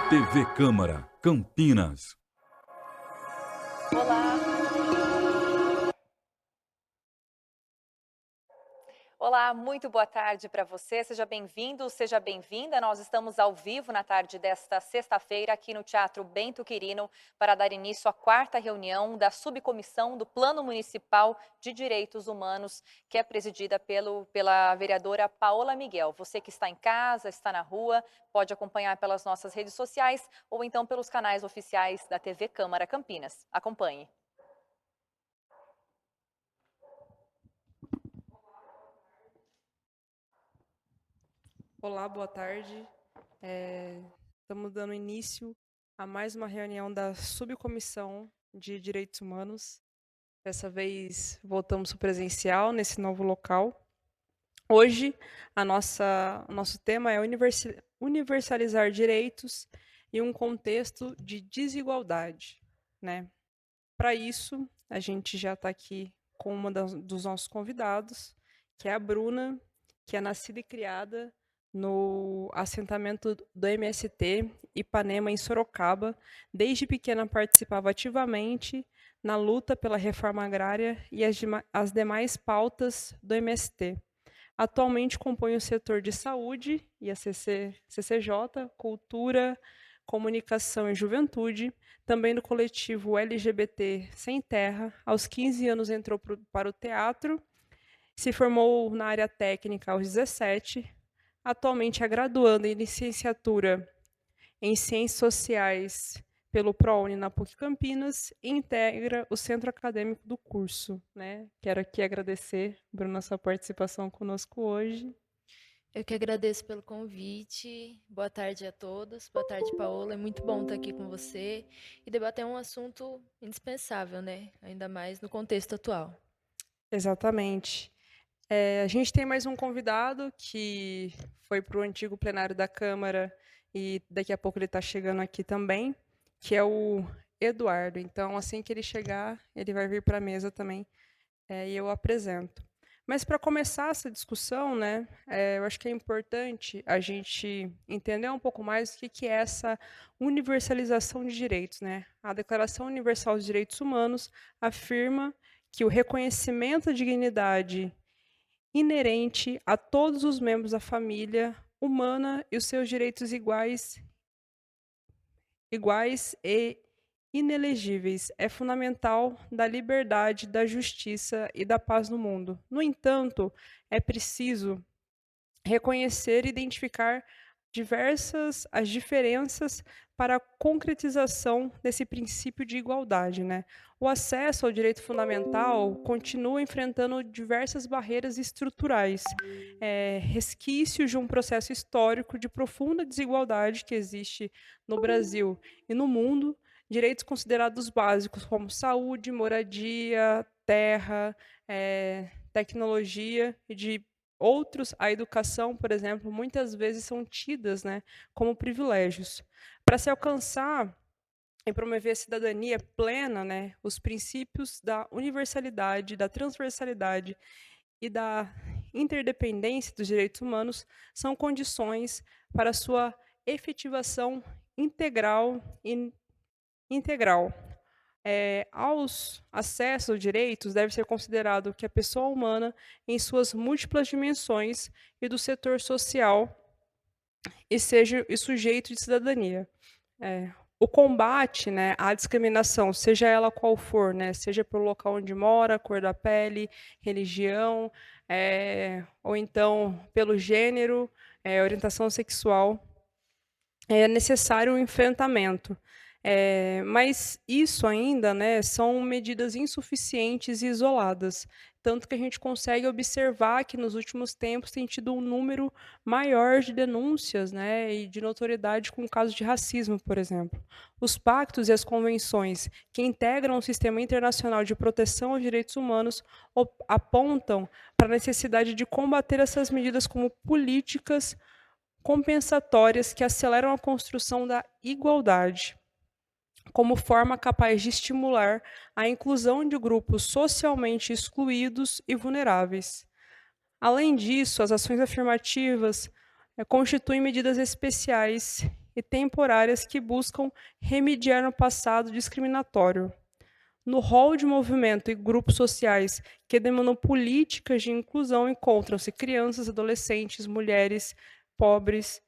TV Câmara, Campinas. Olá. Olá, muito boa tarde para você. Seja bem-vindo, seja bem-vinda. Nós estamos ao vivo na tarde desta sexta-feira aqui no Teatro Bento Quirino para dar início à quarta reunião da subcomissão do Plano Municipal de Direitos Humanos, que é presidida pela vereadora Paola Miguel. Você que está em casa, está na rua, pode acompanhar pelas nossas redes sociais ou então pelos canais oficiais da TV Câmara Campinas. Acompanhe. Olá, boa tarde. Estamos dando início a mais uma reunião da Subcomissão de Direitos Humanos. Dessa vez voltamos para o presencial nesse novo local. Hoje, o nosso tema é universalizar direitos em um contexto de desigualdade, né? Para isso, a gente já está aqui com uma dos nossos convidados, que é a Bruna, que é nascida e criada no assentamento do MST Ipanema, em Sorocaba. Desde pequena participava ativamente na luta pela reforma agrária e as demais pautas do MST. Atualmente compõe o setor de saúde e a CCJ, cultura, comunicação e juventude, também no coletivo LGBT Sem Terra. Aos 15 anos entrou para o teatro, se formou na área técnica aos 17, atualmente é graduanda em licenciatura em Ciências Sociais pelo ProUni na PUC Campinas e integra o centro acadêmico do curso, né? Quero aqui agradecer, Bruna, sua participação conosco hoje. Eu que agradeço pelo convite. Boa tarde a todos. Boa tarde, Paola. É muito bom estar aqui com você e debater um assunto indispensável, né? Ainda mais no contexto atual. Exatamente. A gente tem mais um convidado que foi para o antigo plenário da Câmara e daqui a pouco ele está chegando aqui também, que é o Eduardo. Então, assim que ele chegar, ele vai vir para a mesa também e eu apresento. Mas para começar essa discussão, né, eu acho que é importante a gente entender um pouco mais o que é essa universalização de direitos, né? A Declaração Universal dos Direitos Humanos afirma que o reconhecimento da dignidade inerente a todos os membros da família humana e os seus direitos iguais e inelegíveis é fundamental da liberdade, da justiça e da paz no mundo. No entanto, é preciso reconhecer e identificar as diferenças para a concretização desse princípio de igualdade, né? O acesso ao direito fundamental continua enfrentando diversas barreiras estruturais, resquícios de um processo histórico de profunda desigualdade que existe no Brasil e no mundo. Direitos considerados básicos como saúde, moradia, terra, tecnologia e de outros, a educação, por exemplo, muitas vezes são tidas, né, como privilégios. Para se alcançar e promover a cidadania plena, né, os princípios da universalidade, da transversalidade e da interdependência dos direitos humanos são condições para sua efetivação integral. Aos acessos aos direitos, deve ser considerado que a pessoa humana, em suas múltiplas dimensões, e do setor social, e seja e sujeito de cidadania. O combate, né, à discriminação, seja ela qual for, né, seja pelo local onde mora, cor da pele, religião, ou então pelo gênero, orientação sexual, é necessário um enfrentamento. Mas isso ainda, né, são medidas insuficientes e isoladas, tanto que a gente consegue observar que nos últimos tempos tem tido um número maior de denúncias, né, e de notoriedade com casos de racismo, por exemplo. Os pactos e as convenções que integram o sistema internacional de proteção aos direitos humanos apontam para a necessidade de combater essas medidas como políticas compensatórias que aceleram a construção da igualdade, como forma capaz de estimular a inclusão de grupos socialmente excluídos e vulneráveis. Além disso, as ações afirmativas constituem medidas especiais e temporárias que buscam remediar no passado discriminatório. No rol de movimento e grupos sociais que demandam políticas de inclusão encontram-se crianças, adolescentes, mulheres, pobres,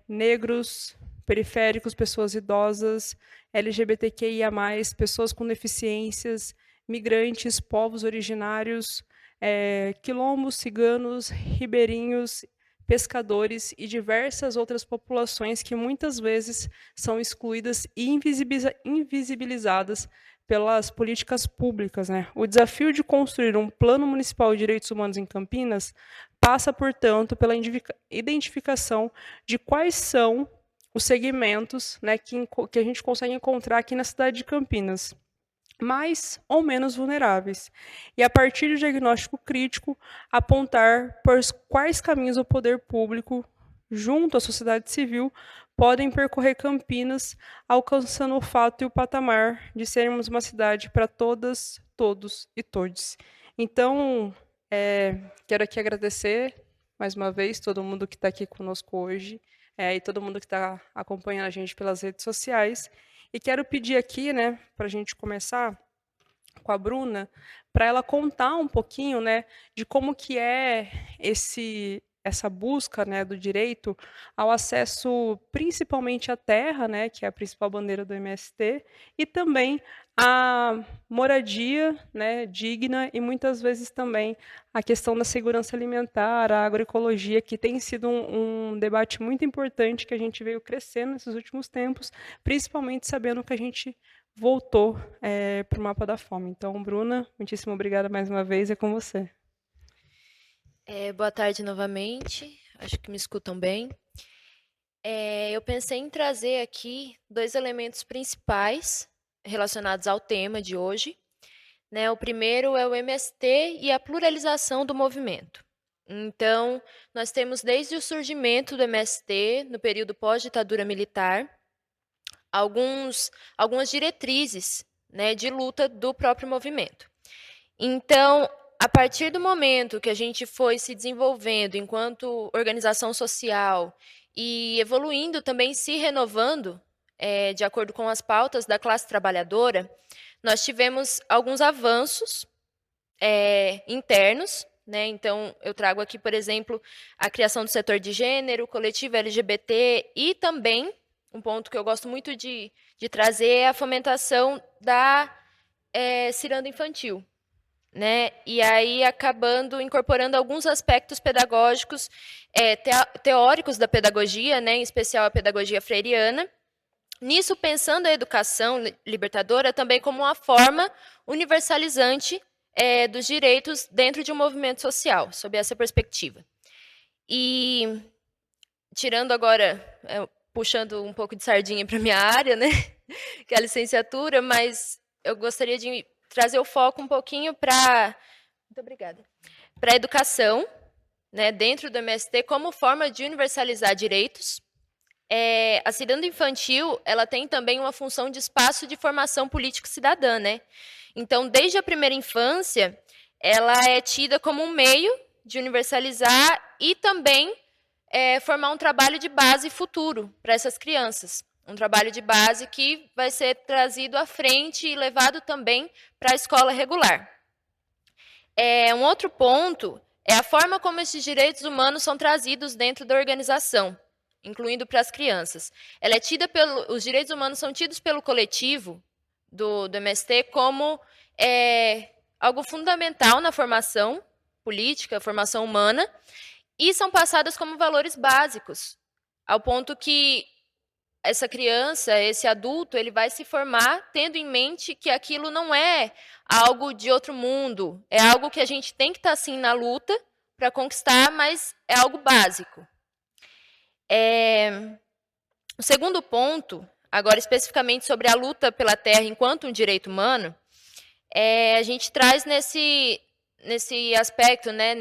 negros, periféricos, pessoas idosas, LGBTQIA+, pessoas com deficiências, migrantes, povos originários, quilombos, ciganos, ribeirinhos, pescadores e diversas outras populações que muitas vezes são excluídas e invisibilizadas pelas políticas públicas, né? O desafio de construir um plano municipal de direitos humanos em Campinas passa, portanto, pela identificação de quais são os segmentos, né, que a gente consegue encontrar aqui na cidade de Campinas, mais ou menos vulneráveis, e a partir do diagnóstico crítico, apontar por quais caminhos o poder público, junto à sociedade civil, podem percorrer Campinas, alcançando o fato e o patamar de sermos uma cidade para todas, todos e todes. Então, quero aqui agradecer, mais uma vez, todo mundo que está aqui conosco hoje, e todo mundo que está acompanhando a gente pelas redes sociais. E quero pedir aqui, né, para a gente começar com a Bruna, para ela contar um pouquinho, né, de como que é essa busca, né, do direito ao acesso, principalmente à terra, né, que é a principal bandeira do MST, e também a moradia, né, digna, e muitas vezes também a questão da segurança alimentar, a agroecologia, que tem sido um debate muito importante que a gente veio crescendo nesses últimos tempos, principalmente sabendo que a gente voltou para o mapa da fome. Então, Bruna, muitíssimo obrigada mais uma vez, é com você. Boa tarde novamente, acho que me escutam bem. Eu pensei em trazer aqui 2 elementos principais relacionados ao tema de hoje. Né? O primeiro é o MST e a pluralização do movimento. Então, nós temos desde o surgimento do MST, no período pós-ditadura militar, algumas diretrizes, né, de luta do próprio movimento. Então, a partir do momento que a gente foi se desenvolvendo enquanto organização social e evoluindo também, se renovando, de acordo com as pautas da classe trabalhadora, nós tivemos alguns avanços internos, né? Então, eu trago aqui, por exemplo, a criação do setor de gênero, coletivo LGBT e também, um ponto que eu gosto muito de trazer é a fomentação da ciranda infantil. Né? E aí acabando incorporando alguns aspectos pedagógicos, teóricos da pedagogia, né? Em especial a pedagogia freiriana. Nisso, pensando a educação libertadora também como uma forma universalizante dos direitos dentro de um movimento social, sob essa perspectiva. E, tirando agora, puxando um pouco de sardinha para a minha área, né, que é a licenciatura, mas eu gostaria de trazer o foco um pouquinho para... Muito obrigada. Para a educação, né, dentro do MST, como forma de universalizar direitos. A ciranda infantil, ela tem também uma função de espaço de formação político-cidadã, né? Então, desde a primeira infância, ela é tida como um meio de universalizar e também formar um trabalho de base futuro para essas crianças. Um trabalho de base que vai ser trazido à frente e levado também para a escola regular. Um outro ponto é a forma como esses direitos humanos são trazidos dentro da organização, incluindo para as crianças. Os direitos humanos são tidos pelo coletivo do MST como algo fundamental na formação política, formação humana, e são passadas como valores básicos, ao ponto que essa criança, esse adulto, ele vai se formar tendo em mente que aquilo não é algo de outro mundo, é algo que a gente tem que estar, sim, na luta para conquistar, mas é algo básico. O segundo ponto, agora especificamente sobre a luta pela terra enquanto um direito humano, a gente traz nesse aspecto, né,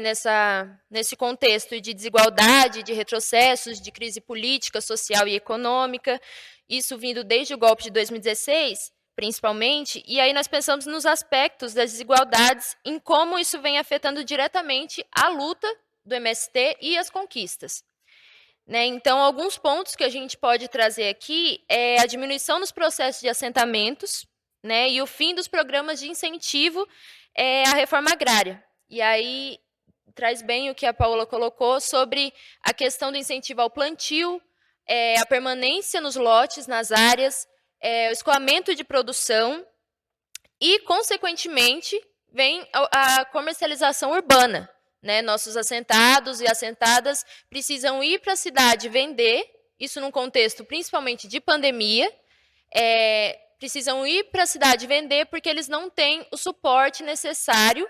nesse contexto de desigualdade, de retrocessos, de crise política, social e econômica, isso vindo desde o golpe de 2016, principalmente, e aí nós pensamos nos aspectos das desigualdades, em como isso vem afetando diretamente a luta do MST e as conquistas. né? Então, alguns pontos que a gente pode trazer aqui é a diminuição nos processos de assentamentos, né? E o fim dos programas de incentivo à reforma agrária. E aí traz bem o que a Paola colocou sobre a questão do incentivo ao plantio, a permanência nos lotes, nas áreas, o escoamento de produção e, consequentemente, vem a comercialização urbana, né? Nossos assentados e assentadas precisam ir para a cidade vender, isso num contexto principalmente de pandemia, precisam ir para a cidade vender porque eles não têm o suporte necessário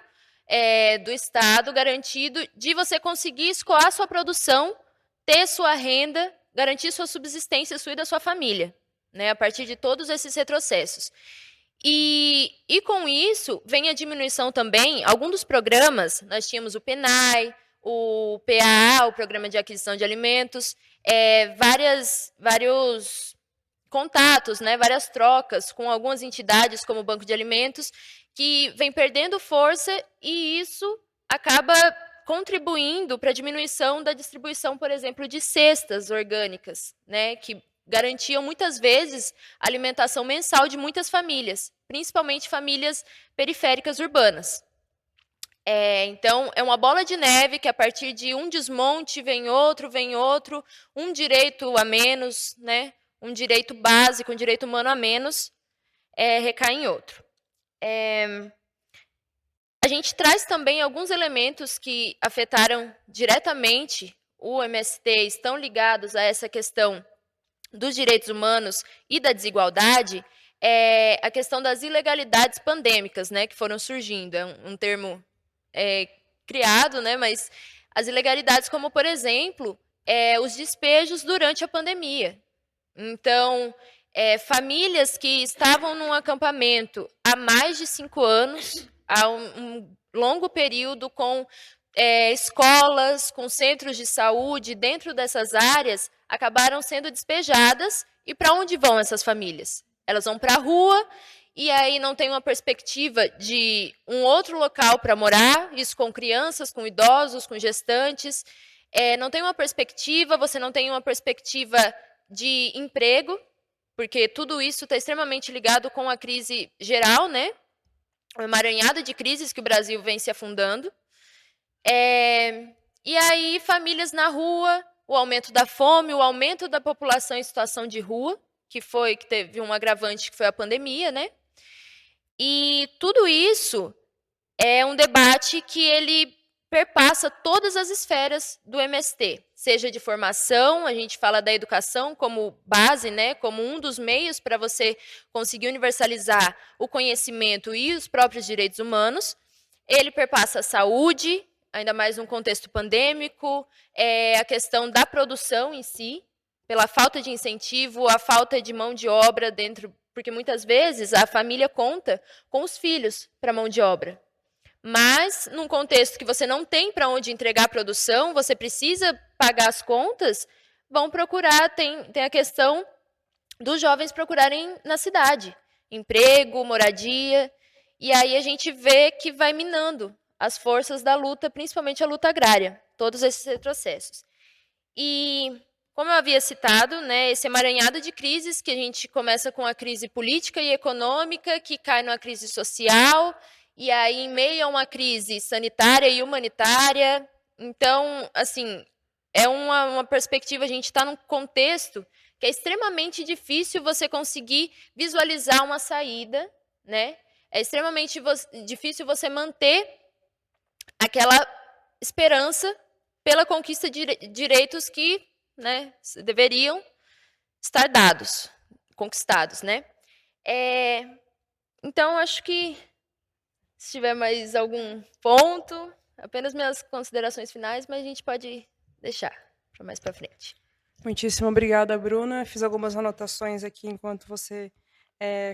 do Estado garantido de você conseguir escoar sua produção, ter sua renda, garantir sua subsistência, sua e da sua família, né? A partir de todos esses retrocessos. E com isso, vem a diminuição também, alguns dos programas, nós tínhamos o PNAE, o PAA, o Programa de Aquisição de Alimentos, vários contatos, né, várias trocas com algumas entidades, como o Banco de Alimentos, que vem perdendo força e isso acaba contribuindo para a diminuição da distribuição, por exemplo, de cestas orgânicas, né, que garantiam muitas vezes a alimentação mensal de muitas famílias, principalmente famílias periféricas urbanas. Então, é uma bola de neve que a partir de um desmonte vem outro, um direito a menos, né, um direito básico, um direito humano a menos, recai em outro. A gente traz também alguns elementos que afetaram diretamente o MST, estão ligados a essa questão dos direitos humanos e da desigualdade, a questão das ilegalidades pandêmicas, né, que foram surgindo. É um termo criado, né, mas as ilegalidades como, por exemplo, os despejos durante a pandemia. Então, famílias que estavam num acampamento há mais de 5 anos, há um longo período, com escolas, com centros de saúde dentro dessas áreas, acabaram sendo despejadas. E para onde vão essas famílias? Elas vão para a rua e aí não tem uma perspectiva de um outro local para morar, isso com crianças, com idosos, com gestantes. Não tem uma perspectiva, você não tem uma perspectiva de emprego, porque tudo isso está extremamente ligado com a crise geral, né? O emaranhado de crises que o Brasil vem se afundando. E aí, famílias na rua, o aumento da fome, o aumento da população em situação de rua, que teve um agravante que foi a pandemia, né? E tudo isso é um debate que ele perpassa todas as esferas do MST, seja de formação, a gente fala da educação como base, né, como um dos meios para você conseguir universalizar o conhecimento e os próprios direitos humanos. Ele perpassa a saúde, ainda mais num contexto pandêmico, a questão da produção em si, pela falta de incentivo, a falta de mão de obra dentro, porque muitas vezes a família conta com os filhos para mão de obra. Mas, num contexto que você não tem para onde entregar a produção, você precisa pagar as contas, vão procurar, tem a questão dos jovens procurarem na cidade, emprego, moradia, e aí a gente vê que vai minando as forças da luta, principalmente a luta agrária, todos esses retrocessos. E, como eu havia citado, né, esse emaranhado de crises, que a gente começa com a crise política e econômica, que cai numa crise social, e aí, em meio a uma crise sanitária e humanitária. Então, assim, é uma perspectiva, a gente está num contexto que é extremamente difícil você conseguir visualizar uma saída, né? É extremamente difícil você manter aquela esperança pela conquista de direitos que, né, deveriam estar dados, conquistados, né? Então, acho que, se tiver mais algum ponto, apenas minhas considerações finais, mas a gente pode deixar para mais para frente. Muitíssimo obrigada, Bruna. Fiz algumas anotações aqui enquanto você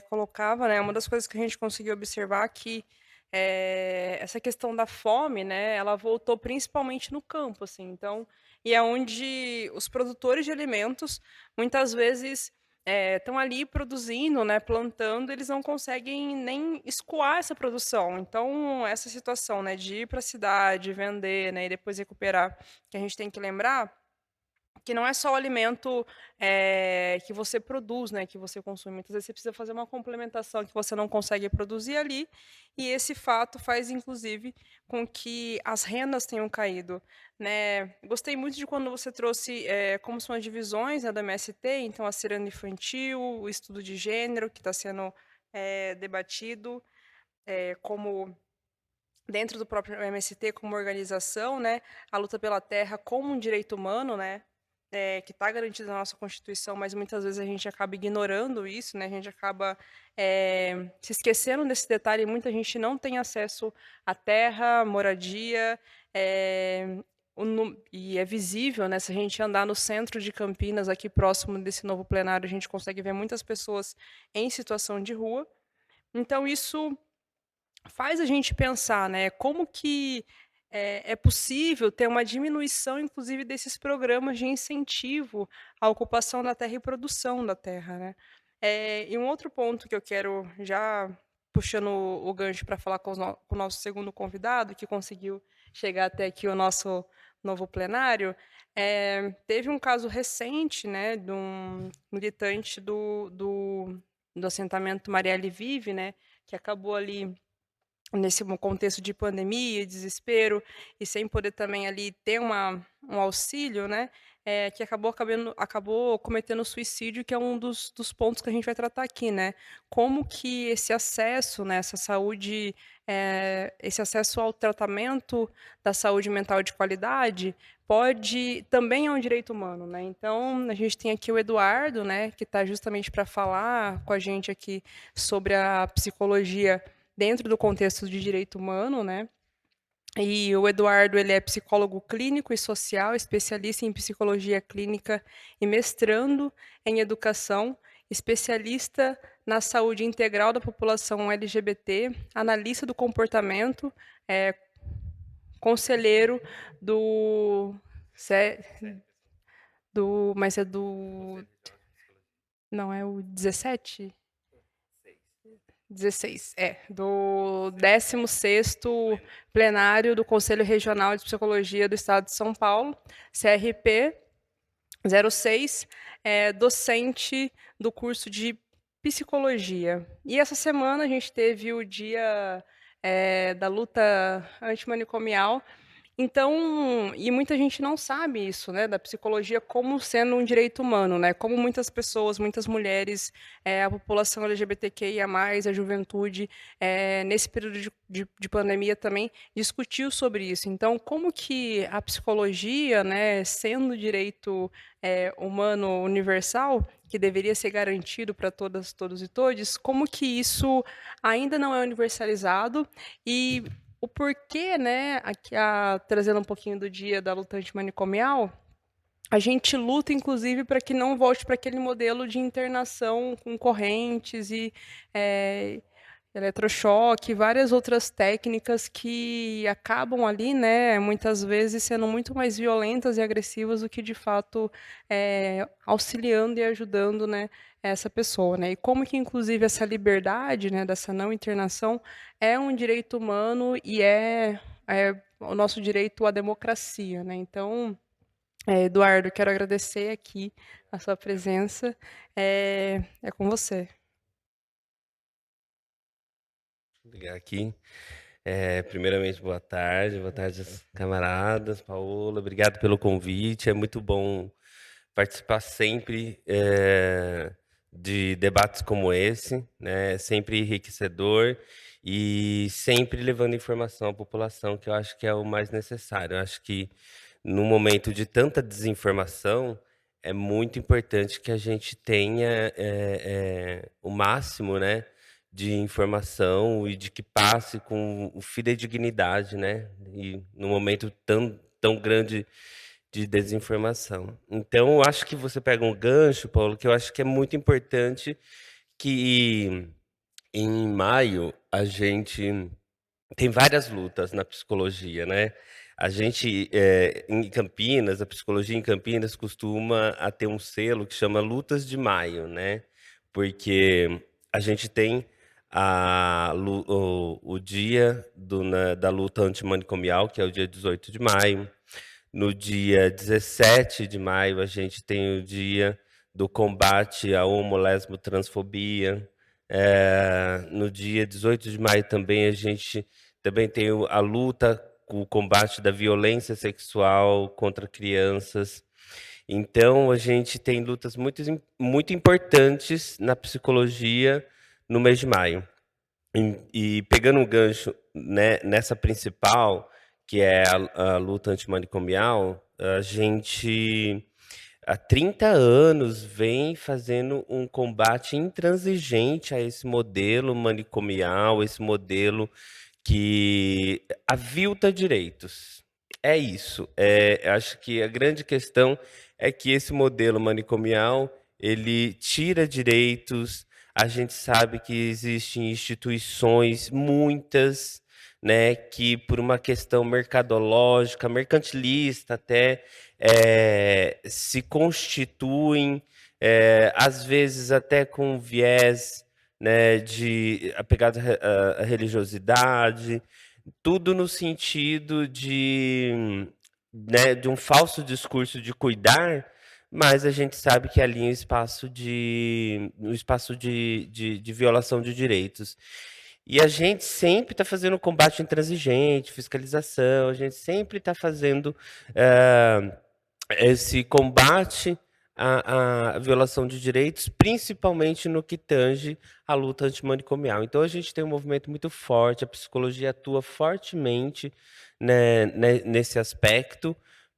colocava, né? Uma das coisas que a gente conseguiu observar aqui, essa questão da fome, né? Ela voltou principalmente no campo, assim. Então, e é onde os produtores de alimentos muitas vezes estão ali produzindo, né, plantando, eles não conseguem nem escoar essa produção. Então, essa situação, né, de ir para a cidade, vender, né, e depois recuperar, que a gente tem que lembrar que não é só o alimento que você produz, né, que você consome. Muitas vezes você precisa fazer uma complementação que você não consegue produzir ali, e esse fato faz, inclusive, com que as rendas tenham caído, né. Gostei muito de quando você trouxe como são as divisões, né, do MST, então a ciranda infantil, o estudo de gênero que está sendo debatido, como dentro do próprio MST como organização, né, a luta pela terra como um direito humano, né, que está garantido na nossa Constituição, mas muitas vezes a gente acaba ignorando isso, né, a gente acaba se esquecendo desse detalhe, e muita gente não tem acesso à terra, moradia, e é visível, né, se a gente andar no centro de Campinas, aqui próximo desse novo plenário, a gente consegue ver muitas pessoas em situação de rua. Então isso faz a gente pensar, né, como que é possível ter uma diminuição, inclusive, desses programas de incentivo à ocupação da terra e produção da terra, né. E um outro ponto que eu quero, já puxando o gancho para falar com o nosso segundo convidado, que conseguiu chegar até aqui o nosso novo plenário, teve um caso recente, né, de um militante do assentamento Marielle Vive, né, que acabou ali nesse contexto de pandemia, desespero, e sem poder também ali ter um auxílio, né, que acabou cometendo suicídio, que é um dos pontos que a gente vai tratar aqui, né. Como que esse acesso, né, essa saúde, esse acesso ao tratamento da saúde mental de qualidade também é um direito humano, né. Então, a gente tem aqui o Eduardo, né, que está justamente para falar com a gente aqui sobre a psicologia dentro do contexto de direito humano, né. E o Eduardo, ele é psicólogo clínico e social, especialista em psicologia clínica e mestrando em educação, especialista na saúde integral da população LGBT, analista do comportamento, conselheiro do ce mas é do não, é o 17? 16, do 16º plenário do Conselho Regional de Psicologia do Estado de São Paulo, CRP 06, docente do curso de psicologia. E essa semana a gente teve o dia da luta antimanicomial. Então, e muita gente não sabe isso, né, da psicologia como sendo um direito humano, né, como muitas pessoas, muitas mulheres, a população LGBTQIA+, a juventude, nesse período de pandemia também, discutiu sobre isso. Então, como que a psicologia, né, sendo direito humano universal, que deveria ser garantido para todas, todos e todes, como que isso ainda não é universalizado e o porquê, né, aqui, trazendo um pouquinho do dia da luta antimanicomial, a gente luta, inclusive, para que não volte para aquele modelo de internação com correntes e eletrochoque, várias outras técnicas que acabam ali, né, muitas vezes sendo muito mais violentas e agressivas do que, de fato, auxiliando e ajudando, né, essa pessoa, né. E como que, inclusive, essa liberdade, né, dessa não internação é um direito humano e é o nosso direito à democracia, né. Então, Eduardo, quero agradecer aqui a sua presença. É com você. Ligar aqui. Primeiramente, boa tarde, camaradas. Paola, obrigado pelo convite. É muito bom participar sempre de debates como esse, né? Sempre enriquecedor e sempre levando informação à população, que eu acho que é o mais necessário. Eu acho que num momento de tanta desinformação, é muito importante que a gente tenha o máximo, né, de informação e de que passe com fidedignidade, né? E num momento tão grande de desinformação. Então, eu acho que você pega um gancho, Paulo, que eu acho que é muito importante, que em maio a gente tem várias lutas na psicologia, né? A gente, em Campinas, a psicologia em Campinas costuma a ter um selo que chama Lutas de Maio, né? Porque a gente tem o dia da luta antimanicomial, que é o dia 18 de maio. No dia 17 de maio, a gente tem o dia do combate à homo-lesbo-transfobia. No dia 18 de maio também a gente também tem a luta, o combate da violência sexual contra crianças. Então, a gente tem lutas muito importantes na psicologia no mês de maio. E pegando um gancho, né, nessa principal, que é a luta antimanicomial, a gente há 30 anos vem fazendo um combate intransigente a esse modelo manicomial, esse modelo que avilta direitos. É isso. Acho que a grande questão é que esse modelo manicomial, ele tira direitos. A gente sabe que existem instituições, muitas, né, que por uma questão mercadológica, mercantilista até, se constituem, às vezes até com viés, né, apegado à religiosidade, tudo no sentido de, né, de um falso discurso de cuidar, mas a gente sabe que ali é um espaço de violação de direitos. E a gente sempre está fazendo combate intransigente, fiscalização, a gente sempre está fazendo esse combate à violação de direitos, principalmente no que tange à luta antimanicomial. Então, a gente tem um movimento muito forte, a psicologia atua fortemente, né, nesse aspecto,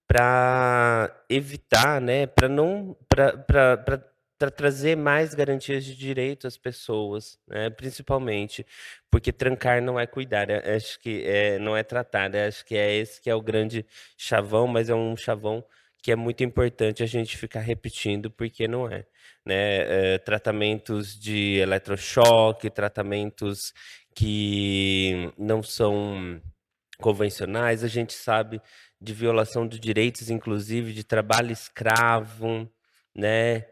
para evitar, né, para não, para trazer mais garantias de direito às pessoas, né, principalmente, porque trancar não é cuidar, acho que não é tratar, acho que é esse que é o grande chavão, mas é um chavão que é muito importante a gente ficar repetindo, porque não é, né? Tratamentos de eletrochoque, tratamentos que não são convencionais, a gente sabe de violação de direitos, inclusive de trabalho escravo, né?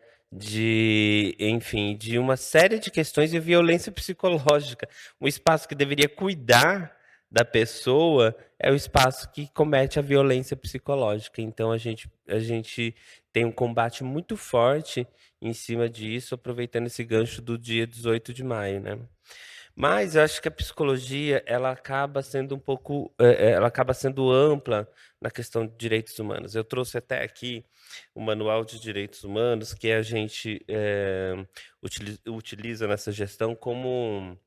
Enfim, de uma série de questões de violência psicológica. Um espaço que deveria cuidar da pessoa é o espaço que comete a violência psicológica. Então, a gente tem um combate muito forte em cima disso, aproveitando esse gancho do dia 18 de maio, né? Mas eu acho que a psicologia, ela acaba sendo ela acaba sendo ampla na questão de direitos humanos. Eu trouxe até aqui o Manual de Direitos Humanos, que a gente utiliza nessa gestão como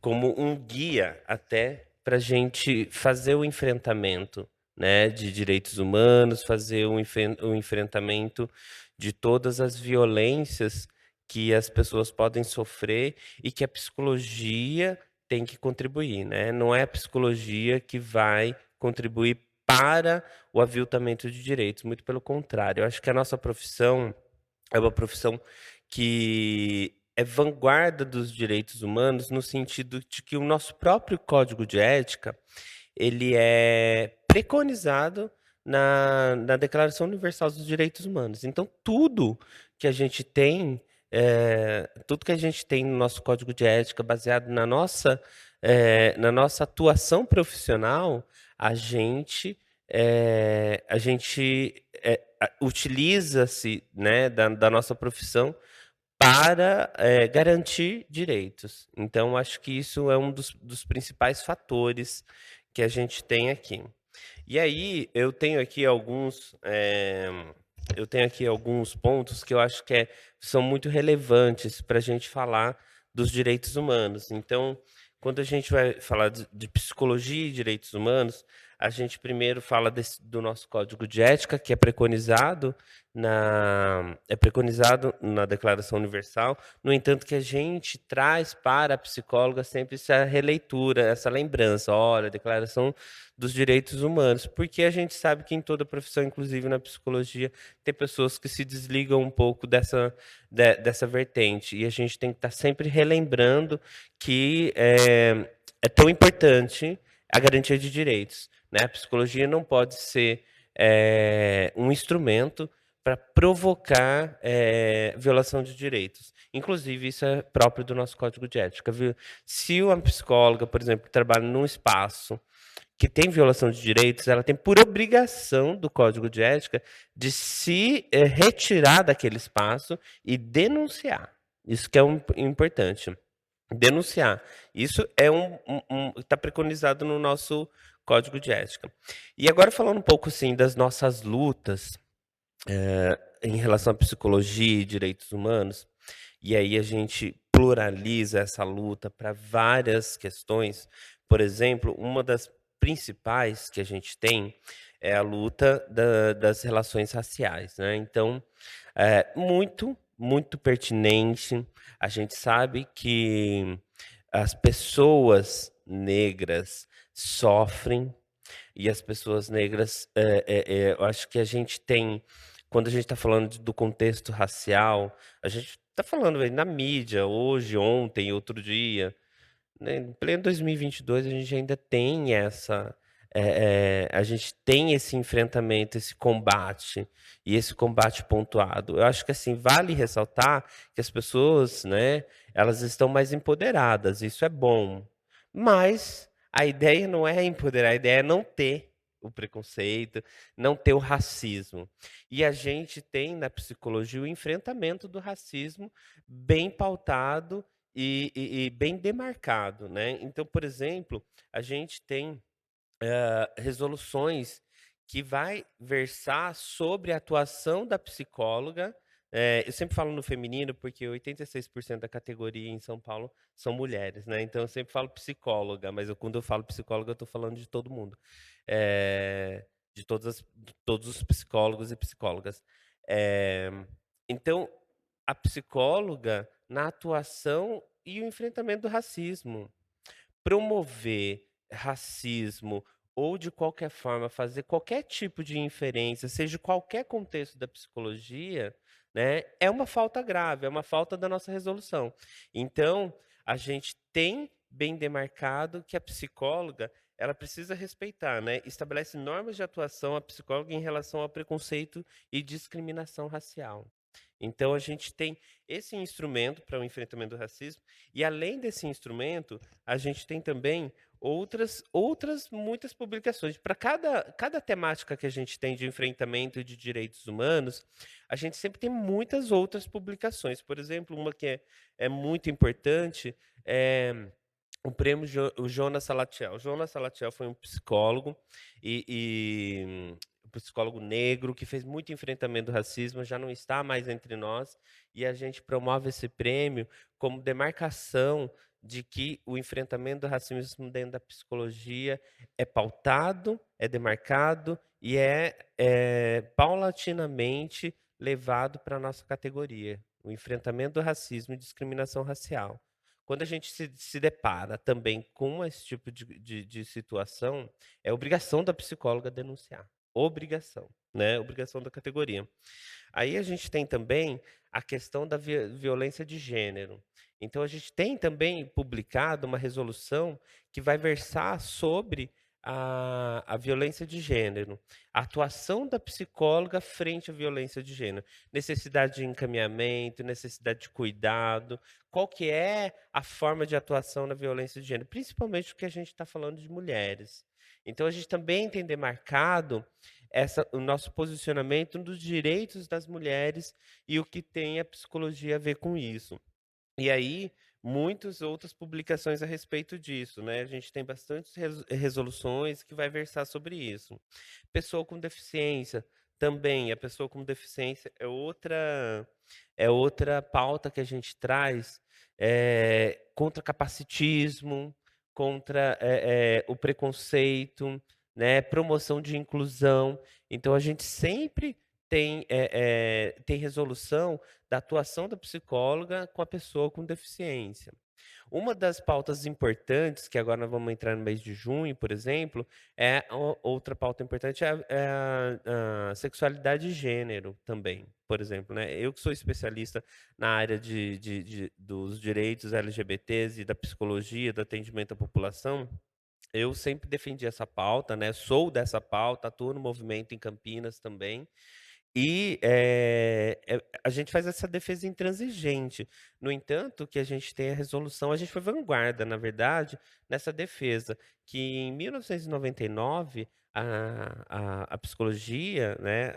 um guia até para a gente fazer o enfrentamento, né, de direitos humanos, fazer o enfrentamento de todas as violências que as pessoas podem sofrer e que a psicologia tem que contribuir, né? Não é a psicologia que vai contribuir para o aviltamento de direitos, muito pelo contrário. Eu acho que a nossa profissão é uma profissão que é vanguarda dos direitos humanos no sentido de que o nosso próprio código de ética, ele é preconizado na Declaração Universal dos Direitos Humanos. Então, tudo que a gente tem no nosso código de ética, baseado na nossa atuação profissional, a gente utiliza-se, né, da nossa profissão para garantir direitos. Então, acho que isso é um dos principais fatores que a gente tem aqui. E aí, eu tenho aqui alguns pontos que eu acho que são muito relevantes para a gente falar dos direitos humanos. Então, quando a gente vai falar de psicologia e direitos humanos, a gente primeiro fala do nosso código de ética, que é preconizado na Declaração Universal. No entanto, que a gente traz para a psicóloga sempre essa releitura, essa lembrança. Olha, a Declaração dos Direitos Humanos, porque a gente sabe que em toda profissão, inclusive na psicologia, tem pessoas que se desligam um pouco dessa vertente, e a gente tem que estar sempre relembrando que é tão importante a garantia de direitos, né? A psicologia não pode ser um instrumento para provocar violação de direitos. Inclusive, isso é próprio do nosso código de ética. Viu? Se uma psicóloga, por exemplo, trabalha num espaço que tem violação de direitos, ela tem por obrigação do Código de Ética de se retirar daquele espaço e denunciar. Isso que é importante. Denunciar. Isso é está preconizado no nosso Código de Ética. E agora falando um pouco assim das nossas lutas em relação à psicologia e direitos humanos, e aí a gente pluraliza essa luta para várias questões. Por exemplo, uma das principais que a gente tem é a luta das relações raciais, né? Então, muito pertinente. A gente sabe que as pessoas negras sofrem e as pessoas negras, eu acho que a gente tem, quando a gente está falando do contexto racial, a gente está falando aí na mídia, hoje, ontem, outro dia, né, em pleno 2022, a gente ainda tem a gente tem esse enfrentamento, esse combate, e esse combate pontuado. Eu acho que, assim, vale ressaltar que as pessoas, né, elas estão mais empoderadas, isso é bom. Mas a ideia não é empoderar, a ideia é não ter o preconceito, não ter o racismo. E a gente tem na psicologia o enfrentamento do racismo bem pautado e bem demarcado, né? Então, por exemplo, a gente tem resoluções que vai versar sobre a atuação da psicóloga. Eu sempre falo no feminino porque 86% da categoria em São Paulo são mulheres, né? Então eu sempre falo psicóloga, mas quando eu falo psicóloga eu estou falando de todo mundo, de todos os psicólogos e psicólogas. Eh, então a psicóloga na atuação e o enfrentamento do racismo, promover racismo ou de qualquer forma fazer qualquer tipo de inferência, seja qualquer contexto da psicologia, né, é uma falta grave, é uma falta da nossa resolução. Então, a gente tem bem demarcado que a psicóloga, ela precisa respeitar, né, estabelece normas de atuação a psicóloga em relação ao preconceito e discriminação racial. Então, a gente tem esse instrumento para o enfrentamento do racismo, e além desse instrumento, a gente tem também outras muitas publicações. Para cada temática que a gente tem de enfrentamento de direitos humanos, a gente sempre tem muitas outras publicações. Por exemplo, uma que é muito importante é o prêmio o Jonas Salatiel. O Jonas Salatiel foi um psicólogo um psicólogo negro que fez muito enfrentamento do racismo, já não está mais entre nós, e a gente promove esse prêmio como demarcação de que o enfrentamento do racismo dentro da psicologia é pautado, é demarcado e é paulatinamente levado para a nossa categoria. O enfrentamento do racismo e discriminação racial. Quando a gente se depara também com esse tipo de situação, é obrigação da psicóloga denunciar. Obrigação, né? Obrigação da categoria. Aí a gente tem também a questão da violência de gênero. Então, a gente tem também publicado uma resolução que vai versar sobre a violência de gênero, a atuação da psicóloga frente à violência de gênero, necessidade de encaminhamento, necessidade de cuidado, qual que é a forma de atuação na violência de gênero, principalmente porque a gente está falando de mulheres. Então, a gente também tem demarcado o nosso posicionamento dos direitos das mulheres e o que tem a psicologia a ver com isso. E aí, muitas outras publicações a respeito disso, né? A gente tem bastantes resoluções que vai versar sobre isso. Pessoa com deficiência, também, a pessoa com deficiência é outra pauta que a gente traz contra capacitismo, contra o preconceito, né? Promoção de inclusão. Então, a gente sempre tem resolução da atuação da psicóloga com a pessoa com deficiência. Uma das pautas importantes, que agora nós vamos entrar no mês de junho, por exemplo, outra pauta importante a sexualidade e gênero também, por exemplo. Né? Eu que sou especialista na área dos direitos LGBTs e da psicologia, do atendimento à população, eu sempre defendi essa pauta, né? Sou dessa pauta, atuo no movimento em Campinas também, E a gente faz essa defesa intransigente. No entanto, que a gente tem a resolução, a gente foi vanguarda, na verdade, nessa defesa, que em 1999 a psicologia, né,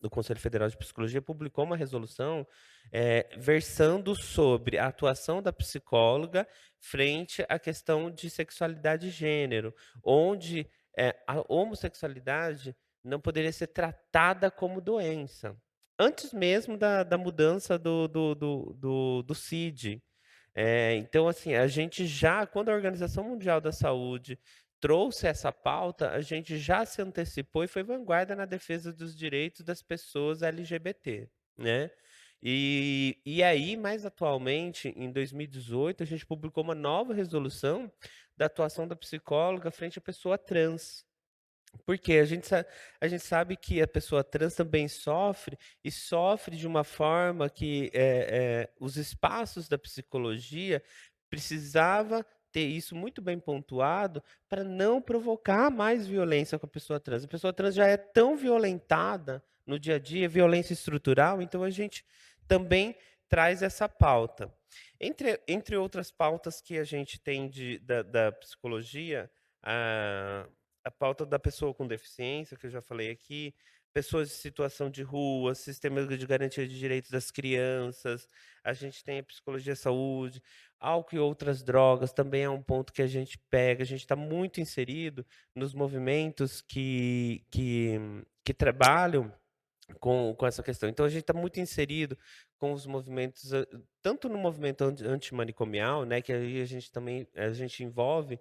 o Conselho Federal de Psicologia publicou uma resolução versando sobre a atuação da psicóloga frente à questão de sexualidade e gênero, onde a homossexualidade não poderia ser tratada como doença. Antes mesmo da mudança do CID. Então, assim, a gente já, quando a Organização Mundial da Saúde trouxe essa pauta, a gente já se antecipou e foi vanguarda na defesa dos direitos das pessoas LGBT, né? E aí, mais atualmente, em 2018, a gente publicou uma nova resolução da atuação da psicóloga frente à pessoa trans. Porque a gente sabe que a pessoa trans também sofre, e sofre de uma forma que os espaços da psicologia precisava ter isso muito bem pontuado para não provocar mais violência com a pessoa trans. A pessoa trans já é tão violentada no dia a dia, violência estrutural, então a gente também traz essa pauta. Entre outras pautas que a gente tem da psicologia, a pauta da pessoa com deficiência, que eu já falei aqui, pessoas em situação de rua, sistema de garantia de direitos das crianças, a gente tem a psicologia e saúde, álcool e outras drogas também é um ponto que a gente pega, a gente está muito inserido nos movimentos que trabalham com essa questão. Então a gente está muito inserido com os movimentos, tanto no movimento antimanicomial, né, que aí a gente também a gente envolve,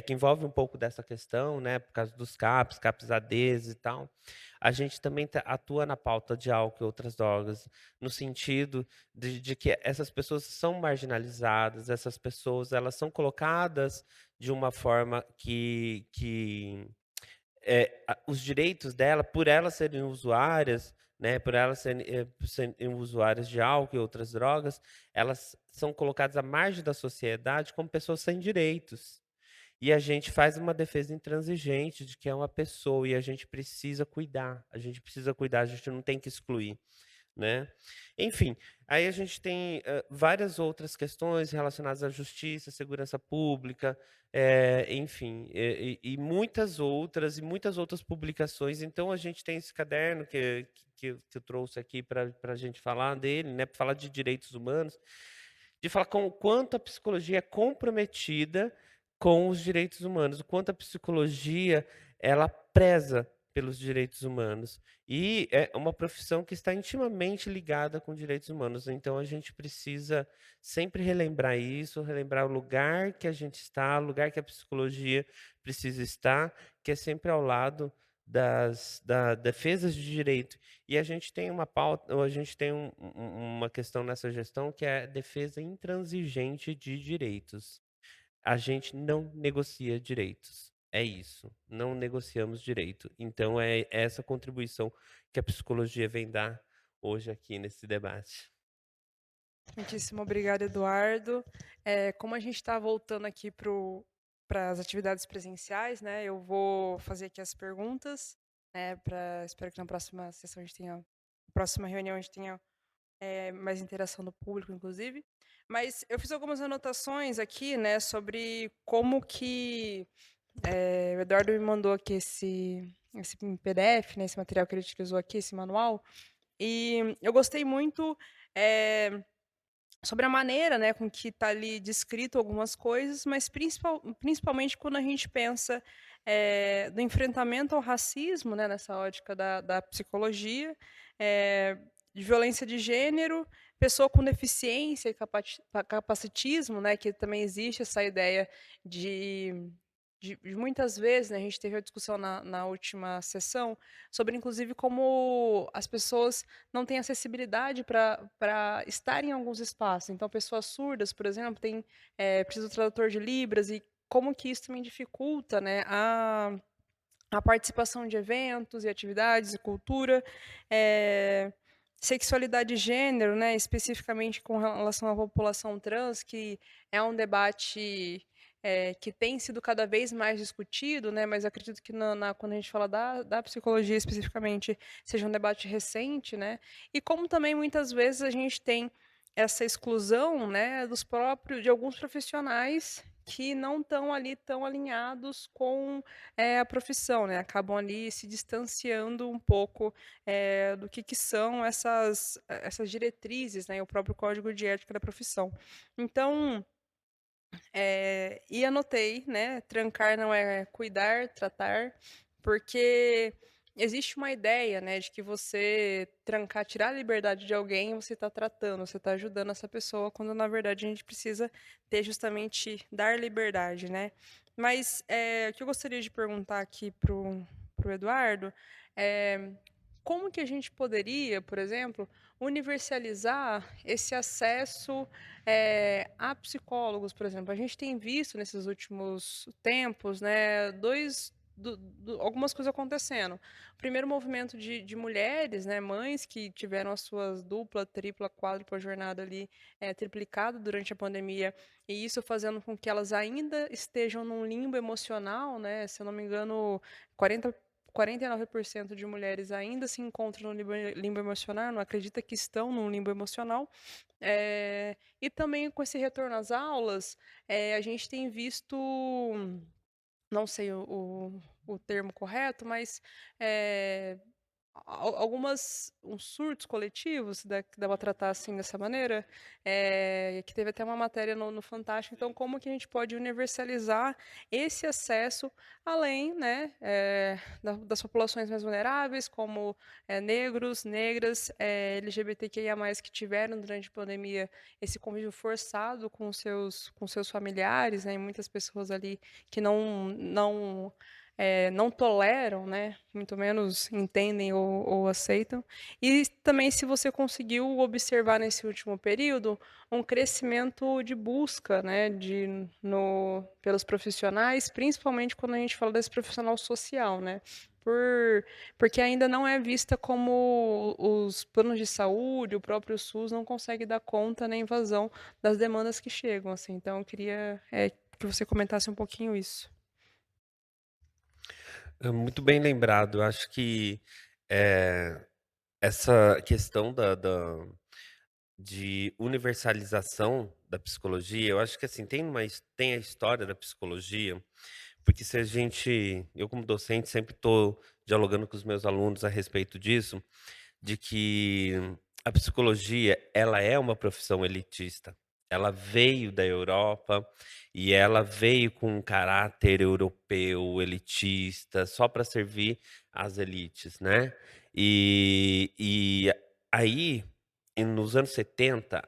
que envolve um pouco dessa questão, né, por causa dos CAPs ADs e tal. A gente também atua na pauta de álcool e outras drogas, no sentido de que essas pessoas são marginalizadas, essas pessoas elas são colocadas de uma forma que os direitos dela, por elas serem usuárias, né, por elas serem usuárias de álcool e outras drogas, elas são colocadas à margem da sociedade como pessoas sem direitos. E a gente faz uma defesa intransigente de que é uma pessoa e a gente precisa cuidar, a gente não tem que excluir, né? Enfim, aí a gente tem várias outras questões relacionadas à justiça, segurança pública, enfim, e muitas outras publicações. Então a gente tem esse caderno que eu trouxe aqui para a gente falar dele, né? Para falar de direitos humanos, de falar com o quanto a psicologia é comprometida com os direitos humanos, o quanto a psicologia ela preza pelos direitos humanos. E é uma profissão que está intimamente ligada com direitos humanos. Então a gente precisa sempre relembrar isso, relembrar o lugar que a gente está, o lugar que a psicologia precisa estar, que é sempre ao lado da defesa de direito. E a gente tem uma pauta, ou a gente tem uma questão nessa gestão que é a defesa intransigente de direitos. A gente não negocia direitos. É isso. Não negociamos direito. Então, é essa contribuição que a psicologia vem dar hoje aqui nesse debate. Muitíssimo obrigada, Eduardo. Como a gente está voltando aqui para as atividades presenciais, né? Eu vou fazer aqui as perguntas, né? Espero que na próxima sessão na próxima reunião a gente tenha mais interação do público, inclusive. Mas eu fiz algumas anotações aqui, né? Sobre como que o Eduardo me mandou aqui esse PDF, né? Esse material que ele utilizou aqui, esse manual. E eu gostei muito sobre a maneira, né, com que está ali descrito algumas coisas, mas principalmente quando a gente pensa do enfrentamento ao racismo, né, nessa ótica da psicologia, de violência de gênero, pessoa com deficiência e capacitismo, né, que também existe essa ideia de muitas vezes, né, a gente teve a discussão na última sessão sobre, inclusive, como as pessoas não têm acessibilidade para estar em alguns espaços. Então, pessoas surdas, por exemplo, precisam do tradutor de Libras, e como que isso também dificulta, né, a participação de eventos e atividades e cultura. Sexualidade e gênero, né, especificamente com relação à população trans, que é um debate que tem sido cada vez mais discutido, né, mas acredito que quando a gente fala da psicologia especificamente, seja um debate recente, né, e como também muitas vezes a gente tem essa exclusão, né, de alguns profissionais que não estão ali tão alinhados com a profissão, né, acabam ali se distanciando um pouco do que são essas diretrizes, né, e o próprio código de ética da profissão. Então, e anotei, né, trancar não é cuidar, tratar, porque existe uma ideia, né, de que você trancar, tirar a liberdade de alguém, você está tratando, você está ajudando essa pessoa, quando na verdade a gente precisa ter justamente dar liberdade, né? Mas o que eu gostaria de perguntar aqui pro Eduardo é como que a gente poderia, por exemplo, universalizar esse acesso a psicólogos, por exemplo. A gente tem visto nesses últimos tempos, né, algumas coisas acontecendo. O primeiro movimento de mulheres, né, mães que tiveram as suas dupla, tripla, quádrupla jornada ali triplicada durante a pandemia, e isso fazendo com que elas ainda estejam num limbo emocional, né? Se eu não me engano, 49% de mulheres ainda se encontram no limbo emocional, não acredita que estão no limbo emocional. E também com esse retorno às aulas, a gente tem visto, não sei o termo correto, mas uns surtos coletivos, que dá para tratar assim dessa maneira, que teve até uma matéria no Fantástico. Então, como que a gente pode universalizar esse acesso, além, né, das populações mais vulneráveis, como negros, negras, LGBTQIA+, que tiveram durante a pandemia esse convívio forçado com seus familiares, né, e muitas pessoas ali que não toleram, né, muito menos entendem ou aceitam. E também se você conseguiu observar nesse último período um crescimento de busca, né, pelos profissionais, principalmente quando a gente fala desse profissional social, né, porque ainda não é vista como os planos de saúde, o próprio SUS não consegue dar conta nem vazão das demandas que chegam, assim. Então, eu queria que você comentasse um pouquinho isso. Muito bem lembrado. Eu acho que essa questão de universalização da psicologia, eu acho que assim, tem a história da psicologia, porque se a gente, eu como docente sempre estou dialogando com os meus alunos a respeito disso, de que a psicologia, ela é uma profissão elitista. Ela veio da Europa e ela veio com um caráter europeu, elitista, só para servir às elites, né? E aí, nos anos 70,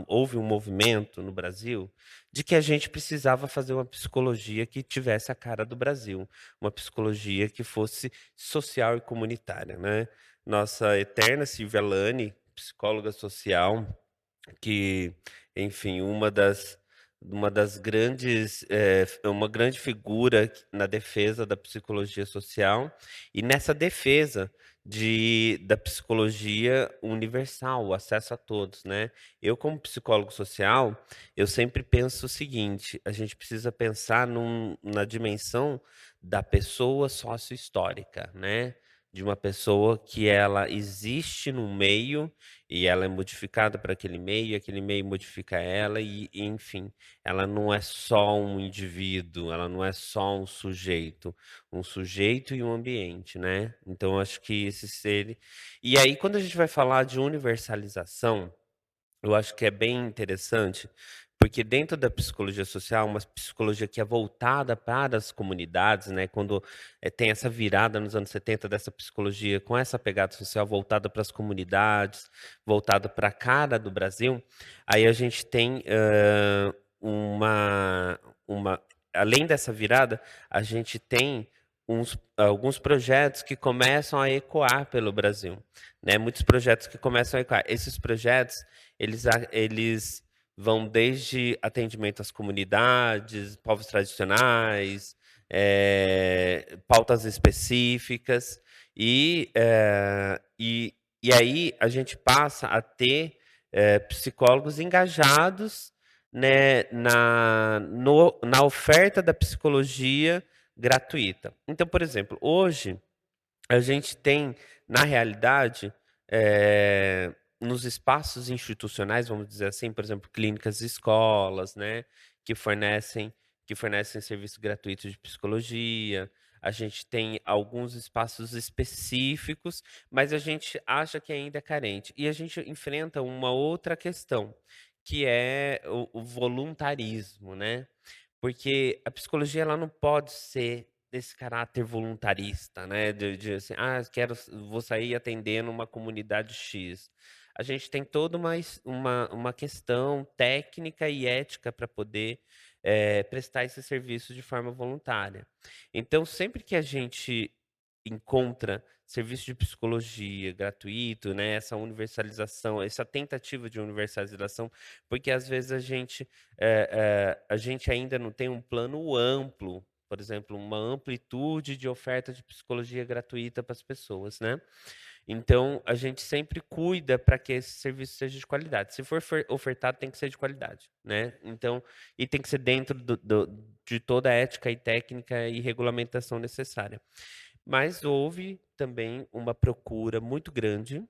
houve um movimento no Brasil de que a gente precisava fazer uma psicologia que tivesse a cara do Brasil, uma psicologia que fosse social e comunitária, né? Nossa eterna Silvia Lani, psicóloga social, que, enfim, uma das grandes, uma grande figura na defesa da psicologia social e nessa defesa da psicologia universal, o acesso a todos, né? Eu, como psicólogo social, eu sempre penso o seguinte: a gente precisa pensar na dimensão da pessoa sócio-histórica, né? De uma pessoa que ela existe no meio e ela é modificada para aquele meio modifica ela enfim, ela não é só um indivíduo, ela não é só um sujeito e um ambiente, né? Então acho que esse ser. E aí quando a gente vai falar de universalização, eu acho que é bem interessante, porque dentro da psicologia social, uma psicologia que é voltada para as comunidades, né? Quando tem essa virada nos anos 70 dessa psicologia com essa pegada social voltada para as comunidades, voltada para a cara do Brasil, aí a gente tem além dessa virada, a gente tem alguns projetos que começam a ecoar pelo Brasil, né? Muitos projetos que começam a ecoar. Esses projetos eles vão desde atendimento às comunidades, povos tradicionais, pautas específicas, e aí a gente passa a ter psicólogos engajados né, na oferta da psicologia gratuita. Então, por exemplo, hoje a gente tem, na realidade, nos espaços institucionais, vamos dizer assim, por exemplo, clínicas e escolas, né, que fornecem serviço gratuito de psicologia. A gente tem alguns espaços específicos, mas a gente acha que ainda é carente. E a gente enfrenta uma outra questão, que é o voluntarismo, né? Porque a psicologia ela não pode ser desse caráter voluntarista, né? De assim, vou sair atendendo uma comunidade X. A gente tem toda uma questão técnica e ética para poder prestar esse serviço de forma voluntária. Então, sempre que a gente encontra serviço de psicologia gratuito, né, essa universalização, essa tentativa de universalização, porque às vezes a gente ainda não tem um plano amplo, por exemplo, uma amplitude de oferta de psicologia gratuita para as pessoas, né? Então, a gente sempre cuida para que esse serviço seja de qualidade. Se for ofertado, tem que ser de qualidade, né? Então, e tem que ser dentro de toda a ética e técnica e regulamentação necessária. Mas houve também uma procura muito grande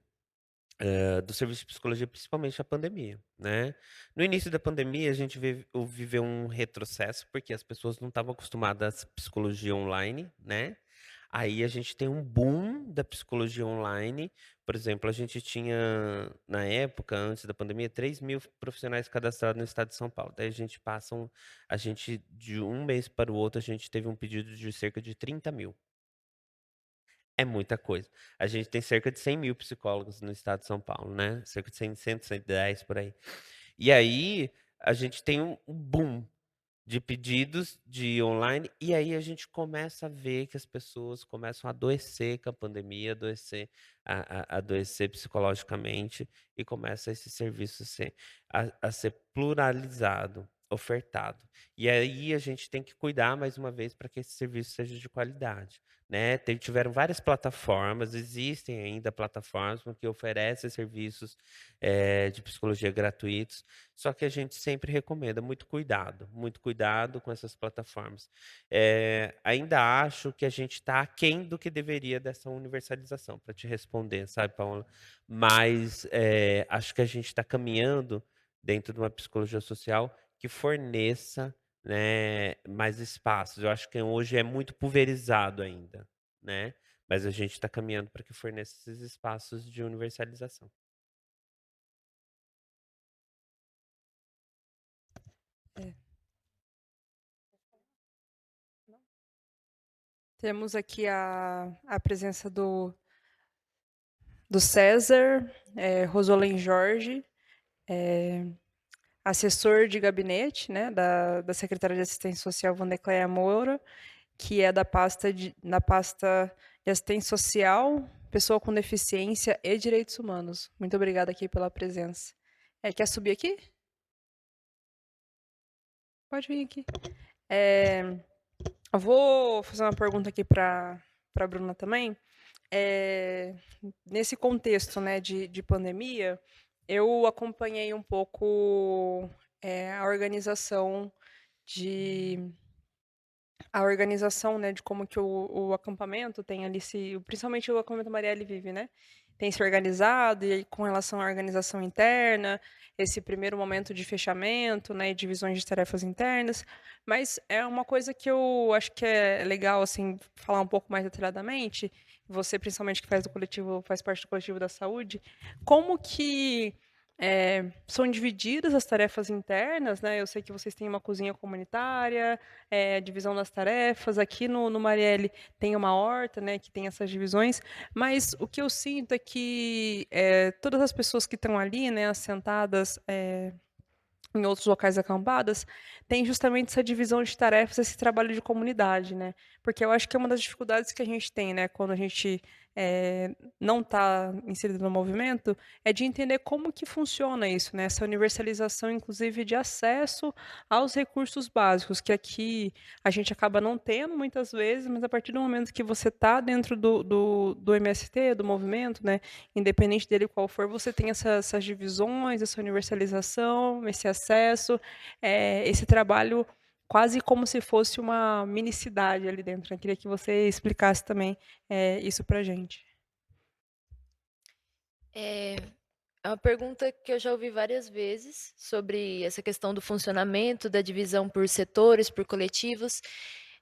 do serviço de psicologia, principalmente a pandemia, né? No início da pandemia, a gente viveu um retrocesso, porque as pessoas não estavam acostumadas à psicologia online, né? Aí a gente tem um boom da psicologia online. Por exemplo, a gente tinha, na época, antes da pandemia, 3.000 profissionais cadastrados no estado de São Paulo. Daí a gente, de um mês para o outro, a gente teve um pedido de cerca de 30.000. É muita coisa. A gente tem cerca de 100.000 psicólogos no estado de São Paulo, né? Cerca de 100, 110 por aí. E aí a gente tem um boom de pedidos de online, e aí a gente começa a ver que as pessoas começam a adoecer com a pandemia, adoecer psicologicamente, e começa esse serviço a ser pluralizado, ofertado. E aí a gente tem que cuidar, mais uma vez, para que esse serviço seja de qualidade, né? Tiveram várias plataformas, existem ainda plataformas que oferecem serviços de psicologia gratuitos, só que a gente sempre recomenda muito cuidado com essas plataformas. Ainda acho que a gente está aquém do que deveria dessa universalização, para te responder, sabe, Paula? Mas acho que a gente está caminhando dentro de uma psicologia social que forneça, né, mais espaços. Eu acho que hoje é muito pulverizado ainda, né? Mas a gente está caminhando para que forneça esses espaços de universalização. Temos aqui a presença do César Rosolém Jorge, assessor de gabinete, né, da secretária de Assistência Social, Vandecléia Moura, que é na pasta de Assistência Social, Pessoa com Deficiência e Direitos Humanos. Muito obrigada aqui pela presença. Quer subir aqui? Pode vir aqui. Eu vou fazer uma pergunta aqui para a Bruna também. Nesse contexto, né, de pandemia, eu acompanhei um pouco a organização né, de como que o acampamento tem ali principalmente o acampamento Marielle Vive, né, tem se organizado, e aí, com relação à organização interna, esse primeiro momento de fechamento, né, e divisões de tarefas internas, mas é uma coisa que eu acho que é legal, assim, falar um pouco mais detalhadamente, você principalmente que faz parte do coletivo da saúde, como que são divididas as tarefas internas, né? Eu sei que vocês têm uma cozinha comunitária, divisão das tarefas. Aqui no Marielle tem uma horta, né, que tem essas divisões. Mas o que eu sinto é que todas as pessoas que estão ali, né, assentadas em outros locais acampadas, tem justamente essa divisão de tarefas, esse trabalho de comunidade, né? Porque eu acho que é uma das dificuldades que a gente tem, né, quando a gente não está inserido no movimento, é de entender como que funciona isso, né? Essa universalização, inclusive, de acesso aos recursos básicos, que aqui a gente acaba não tendo muitas vezes, mas a partir do momento que você está dentro do MST, do movimento, né, independente dele qual for, você tem essas divisões, essa universalização, esse acesso, esse trabalho quase como se fosse uma mini cidade ali dentro. Eu queria que você explicasse também isso para a gente. É uma pergunta que eu já ouvi várias vezes sobre essa questão do funcionamento, da divisão por setores, por coletivos.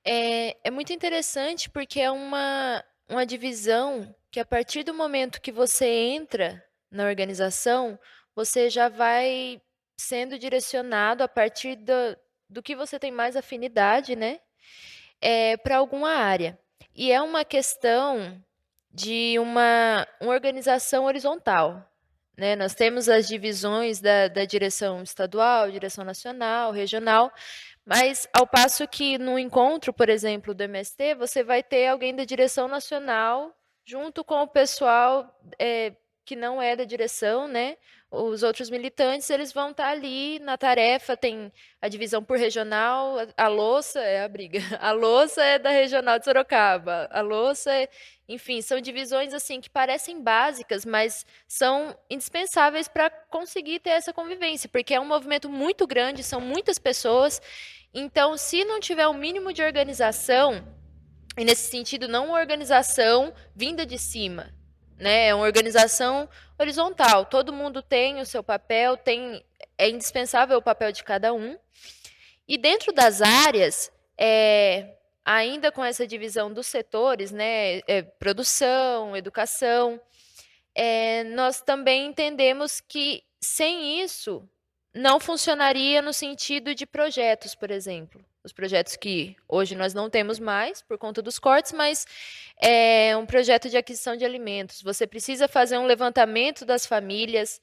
É muito interessante porque é uma divisão que, a partir do momento que você entra na organização, você já vai sendo direcionado a partir do que você tem mais afinidade, né, para alguma área. E é uma questão de uma organização horizontal, né? Nós temos as divisões da direção estadual, direção nacional, regional, mas ao passo que no encontro, por exemplo, do MST, você vai ter alguém da direção nacional junto com o pessoal que não é da direção, né? Os outros militantes, eles vão estar ali na tarefa, tem a divisão por regional, a louça é a briga, a louça é da regional de Sorocaba, a louça é, enfim, são divisões assim que parecem básicas, mas são indispensáveis para conseguir ter essa convivência, porque é um movimento muito grande, são muitas pessoas, então se não tiver um mínimo de organização, e nesse sentido não uma organização vinda de cima, né? É uma organização horizontal. Todo mundo tem o seu papel, é indispensável o papel de cada um. E dentro das áreas, ainda com essa divisão dos setores, né? Produção, educação, nós também entendemos que sem isso não funcionaria no sentido de projetos, por exemplo. Os projetos que hoje nós não temos mais por conta dos cortes, mas é um projeto de aquisição de alimentos. Você precisa fazer um levantamento das famílias,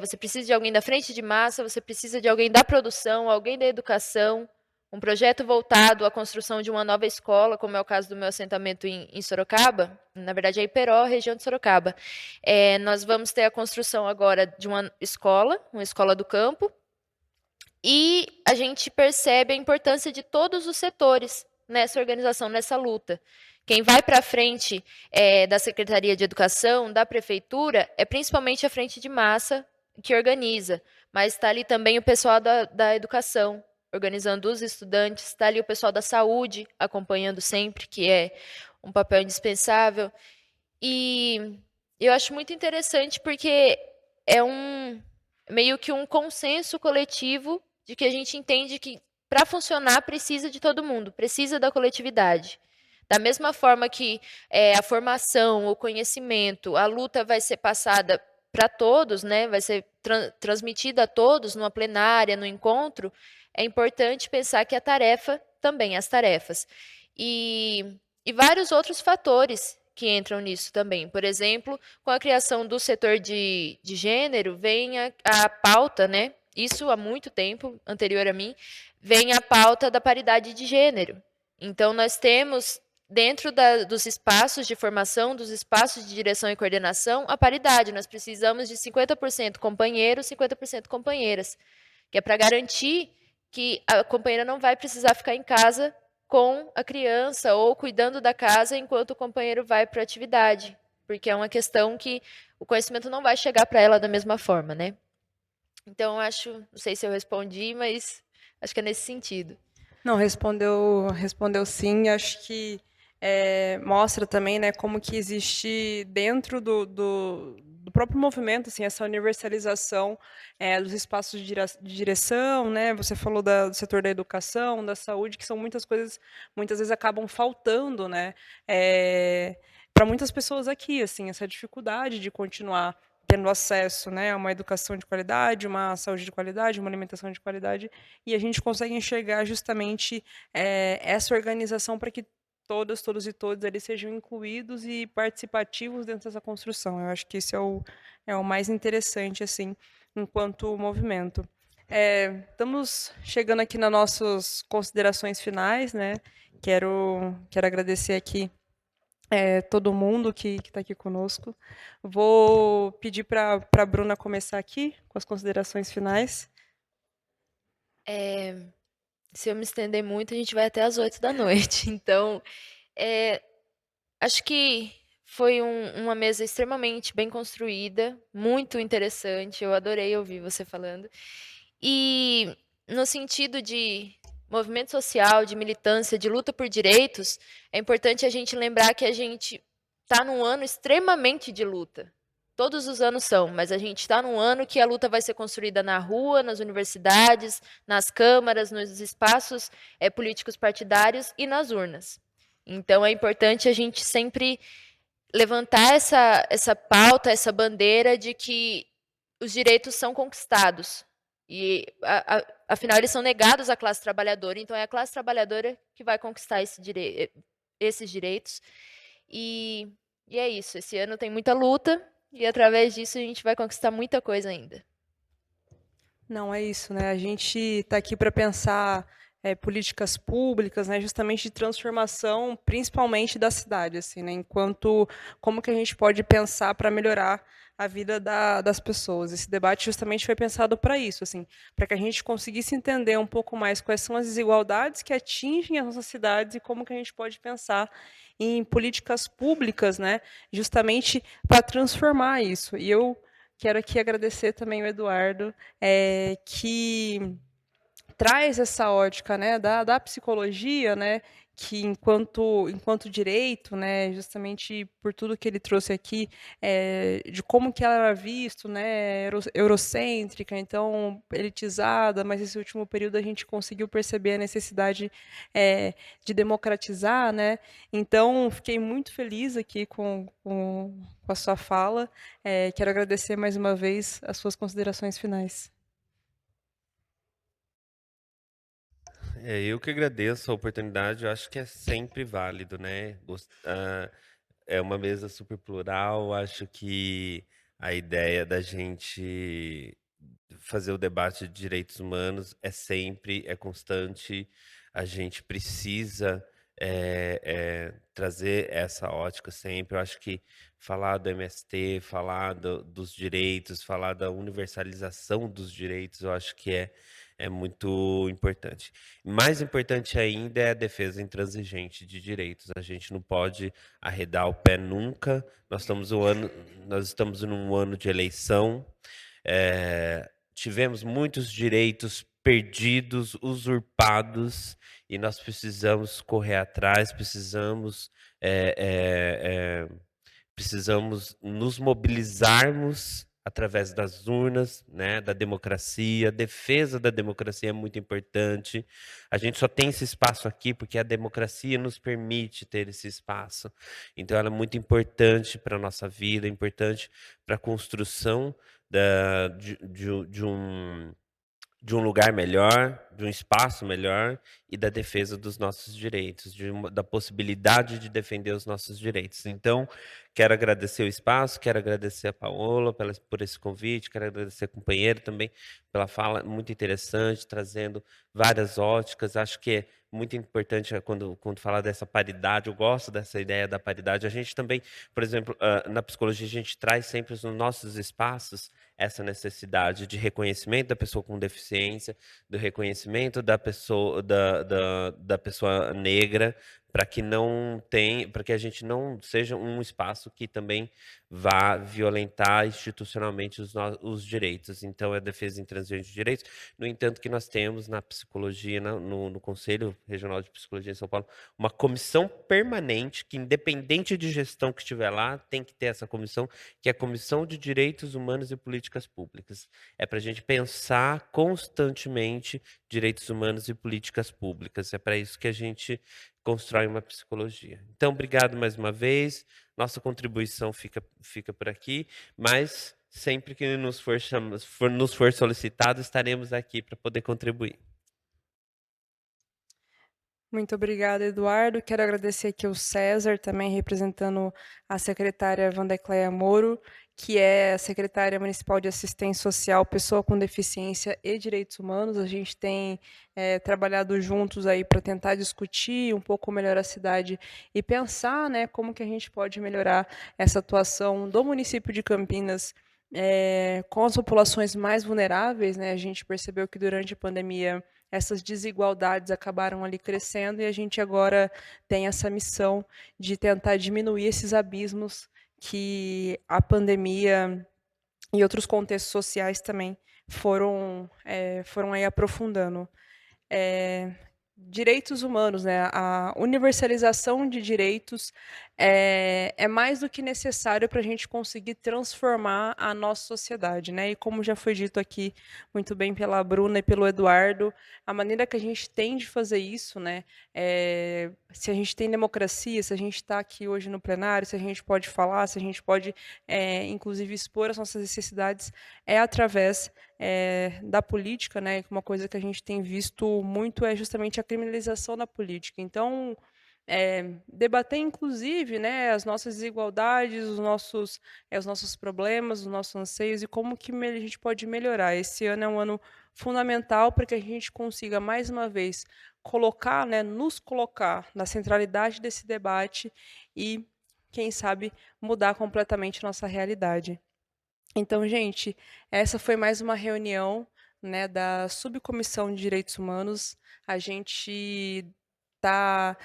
você precisa de alguém da frente de massa, você precisa de alguém da produção, alguém da educação, um projeto voltado à construção de uma nova escola, como é o caso do meu assentamento em Sorocaba, na verdade é Iperó, região de Sorocaba. Nós vamos ter a construção agora de uma escola do campo, e a gente percebe a importância de todos os setores nessa organização, nessa luta. Quem vai para a frente da Secretaria de Educação, da Prefeitura, é principalmente a frente de massa que organiza, mas está ali também o pessoal da educação, organizando os estudantes, está ali o pessoal da saúde, acompanhando sempre, que é um papel indispensável. E eu acho muito interessante porque é meio que um consenso coletivo de que a gente entende que para funcionar precisa de todo mundo, precisa da coletividade. Da mesma forma que a formação, o conhecimento, a luta vai ser passada para todos, né? Vai ser transmitida a todos numa plenária, no encontro, é importante pensar que a tarefa também, as tarefas. E vários outros fatores que entram nisso também. Por exemplo, com a criação do setor de gênero, vem a pauta, né? Isso há muito tempo, anterior a mim, vem a pauta da paridade de gênero. Então, nós temos, dentro dos espaços de formação, dos espaços de direção e coordenação, a paridade. Nós precisamos de 50% companheiros, 50% companheiras, que é para garantir que a companheira não vai precisar ficar em casa com a criança ou cuidando da casa enquanto o companheiro vai para a atividade, porque é uma questão que o conhecimento não vai chegar para ela da mesma forma, né? Então, não sei se eu respondi, mas acho que é nesse sentido. Não, respondeu sim. Acho que mostra também, né, como que existe dentro do próprio movimento, assim, essa universalização dos espaços de direção, né? Você falou do setor da educação, da saúde, que são muitas coisas, muitas vezes acabam faltando, né? Para muitas pessoas aqui, assim, essa dificuldade de continuar tendo acesso, né, a uma educação de qualidade, uma saúde de qualidade, uma alimentação de qualidade, e a gente consegue enxergar justamente essa organização para que todas, todos e todos ali sejam incluídos e participativos dentro dessa construção. Eu acho que isso é o mais interessante, assim, enquanto movimento. Estamos chegando aqui nas nossas considerações finais, né? Quero agradecer aqui todo mundo que está aqui conosco. Vou pedir para a Bruna começar aqui com as considerações finais. Se eu me estender muito, a gente vai até às 8 da noite. Então, acho que foi uma mesa extremamente bem construída, muito interessante. Eu adorei ouvir você falando. E no sentido de movimento social, de militância, de luta por direitos, é importante a gente lembrar que a gente está num ano extremamente de luta. Todos os anos são, mas a gente está num ano que a luta vai ser construída na rua, nas universidades, nas câmaras, nos espaços políticos partidários e nas urnas. Então é importante a gente sempre levantar essa pauta, essa bandeira de que os direitos são conquistados. E, afinal, eles são negados à classe trabalhadora, então é a classe trabalhadora que vai conquistar esses direitos. E é isso, esse ano tem muita luta, e através disso a gente vai conquistar muita coisa ainda. Não, é isso, né? A gente está aqui para pensar políticas públicas, né? Justamente de transformação, principalmente da cidade, assim, né? Enquanto como que a gente pode pensar para melhorar a vida das pessoas. Esse debate justamente foi pensado para isso, assim, para que a gente conseguisse entender um pouco mais quais são as desigualdades que atingem as nossas cidades e como que a gente pode pensar em políticas públicas, né? Justamente para transformar isso. E eu quero aqui agradecer também o Eduardo, que traz essa ótica, né, da psicologia, né, que enquanto direito, né, justamente por tudo que ele trouxe aqui, de como que ela era visto, né, eurocêntrica, então elitizada, mas esse último período a gente conseguiu perceber a necessidade de democratizar, né. Então fiquei muito feliz aqui com a sua fala. Quero agradecer mais uma vez as suas considerações finais. Eu que agradeço a oportunidade, eu acho que é sempre válido, né? É uma mesa super plural, acho que a ideia da gente fazer o debate de direitos humanos é constante, a gente precisa trazer essa ótica sempre. Eu acho que falar do MST, falar dos direitos, falar da universalização dos direitos, eu acho que é muito importante. Mais importante ainda é a defesa intransigente de direitos. A gente não pode arredar o pé nunca. Nós estamos num ano de eleição. Tivemos muitos direitos perdidos, usurpados, e nós precisamos correr atrás, precisamos nos mobilizarmos através das urnas, né, da democracia. A defesa da democracia é muito importante. A gente só tem esse espaço aqui porque a democracia nos permite ter esse espaço. Então, ela é muito importante para a nossa vida, é importante para a construção de um lugar melhor, de um espaço melhor e da defesa dos nossos direitos, da possibilidade de defender os nossos direitos. Então, quero agradecer o espaço, quero agradecer a Paola por esse convite, quero agradecer a companheira também pela fala muito interessante, trazendo várias óticas. Acho que é muito importante quando fala dessa paridade, eu gosto dessa ideia da paridade. A gente também, por exemplo, na psicologia, a gente traz sempre nos nossos espaços essa necessidade de reconhecimento da pessoa com deficiência, do reconhecimento da pessoa da pessoa negra, para que a gente não seja um espaço que também vá violentar institucionalmente os direitos. Então, é a defesa intransigente de direitos. No entanto, que nós temos na psicologia, no Conselho Regional de Psicologia de São Paulo, uma comissão permanente que, independente de gestão que estiver lá, tem que ter essa comissão, que é a Comissão de Direitos Humanos e Políticas Públicas. É para a gente pensar constantemente direitos humanos e políticas públicas. É para isso que a gente constrói uma psicologia. Então, obrigado mais uma vez. Nossa contribuição fica por aqui, mas sempre que nos for solicitado, estaremos aqui para poder contribuir. Muito obrigada, Eduardo. Quero agradecer aqui o César, também representando a secretária Vandecleia Moro, que é a secretária municipal de assistência social, pessoa com deficiência e direitos humanos. A gente tem trabalhado juntos aí para tentar discutir um pouco melhor a cidade e pensar, né, como que a gente pode melhorar essa atuação do município de Campinas com as populações mais vulneráveis, né? A gente percebeu que durante a pandemia essas desigualdades acabaram ali crescendo e a gente agora tem essa missão de tentar diminuir esses abismos que a pandemia e outros contextos sociais também foram aí aprofundando. Direitos humanos, né? A universalização de direitos é mais do que necessário para a gente conseguir transformar a nossa sociedade, né? E como já foi dito aqui muito bem pela Bruna e pelo Eduardo, a maneira que a gente tem de fazer isso, né? Se a gente tem democracia, se a gente está aqui hoje no plenário, se a gente pode falar, se a gente pode, inclusive, expor as nossas necessidades, é através da política, né? Uma coisa que a gente tem visto muito é justamente a criminalização da política. Então, debater, inclusive, né, as nossas desigualdades, os nossos problemas, os nossos anseios e como que a gente pode melhorar. Esse ano é um ano fundamental para que a gente consiga, mais uma vez, colocar, né, nos colocar na centralidade desse debate e, quem sabe, mudar completamente nossa realidade. Então, gente, essa foi mais uma reunião, né, da Subcomissão de Direitos Humanos. A gente está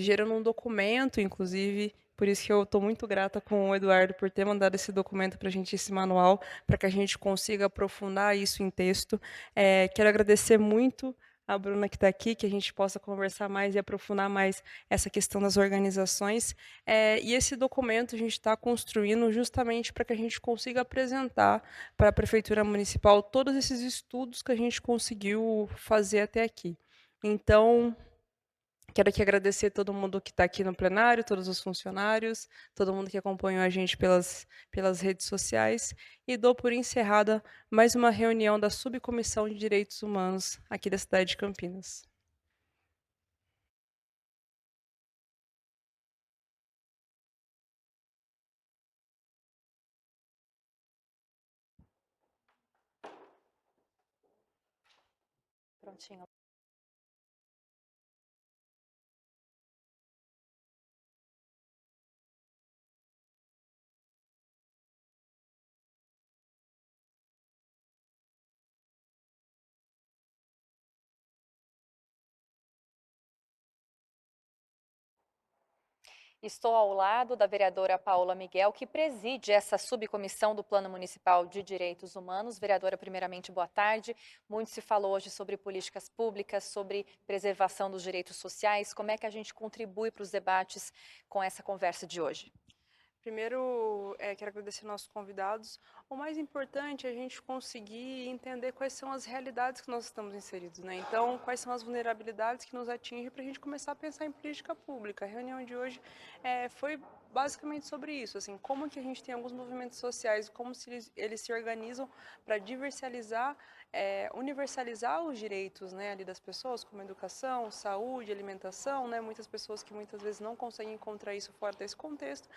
gerando um documento, inclusive, por isso que eu estou muito grata com o Eduardo por ter mandado esse documento para a gente, esse manual, para que a gente consiga aprofundar isso em texto. Quero agradecer muito a Bruna que está aqui, que a gente possa conversar mais e aprofundar mais essa questão das organizações. E esse documento a gente está construindo justamente para que a gente consiga apresentar para a Prefeitura Municipal todos esses estudos que a gente conseguiu fazer até aqui. Então, quero aqui agradecer todo mundo que está aqui no plenário, todos os funcionários, todo mundo que acompanhou a gente pelas redes sociais, e dou por encerrada mais uma reunião da Subcomissão de Direitos Humanos aqui da cidade de Campinas. Prontinho. Estou ao lado da vereadora Paola Miguel, que preside essa subcomissão do Plano Municipal de Direitos Humanos. Vereadora, primeiramente, boa tarde. Muito se falou hoje sobre políticas públicas, sobre preservação dos direitos sociais. Como é que a gente contribui para os debates com essa conversa de hoje? Primeiro, quero agradecer nossos convidados. O mais importante é a gente conseguir entender quais são as realidades que nós estamos inseridos, né? Então, quais são as vulnerabilidades que nos atingem para a gente começar a pensar em política pública. A reunião de hoje foi basicamente sobre isso, assim, como que a gente tem alguns movimentos sociais, como eles se organizam para universalizar os direitos, né, ali das pessoas, como educação, saúde, alimentação, né? Muitas pessoas que muitas vezes não conseguem encontrar isso fora desse contexto.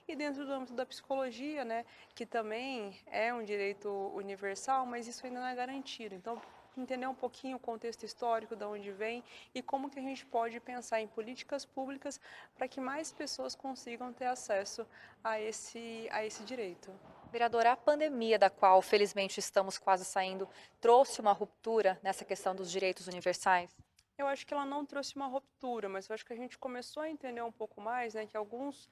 E dentro do âmbito da psicologia, né, que também é um direito universal, mas isso ainda não é garantido. Então, entender um pouquinho o contexto histórico, de onde vem e como que a gente pode pensar em políticas públicas para que mais pessoas consigam ter acesso a esse direito. Vereadora, a pandemia da qual, felizmente, estamos quase saindo, trouxe uma ruptura nessa questão dos direitos universais? Eu acho que ela não trouxe uma ruptura, mas eu acho que a gente começou a entender um pouco mais, né, que alguns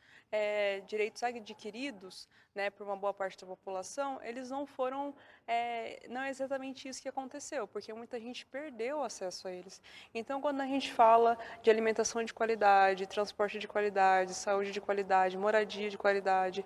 direitos adquiridos, né, por uma boa parte da população, eles não foram, não é exatamente isso que aconteceu, porque muita gente perdeu o acesso a eles. Então, quando a gente fala de alimentação de qualidade, transporte de qualidade, saúde de qualidade, moradia de qualidade,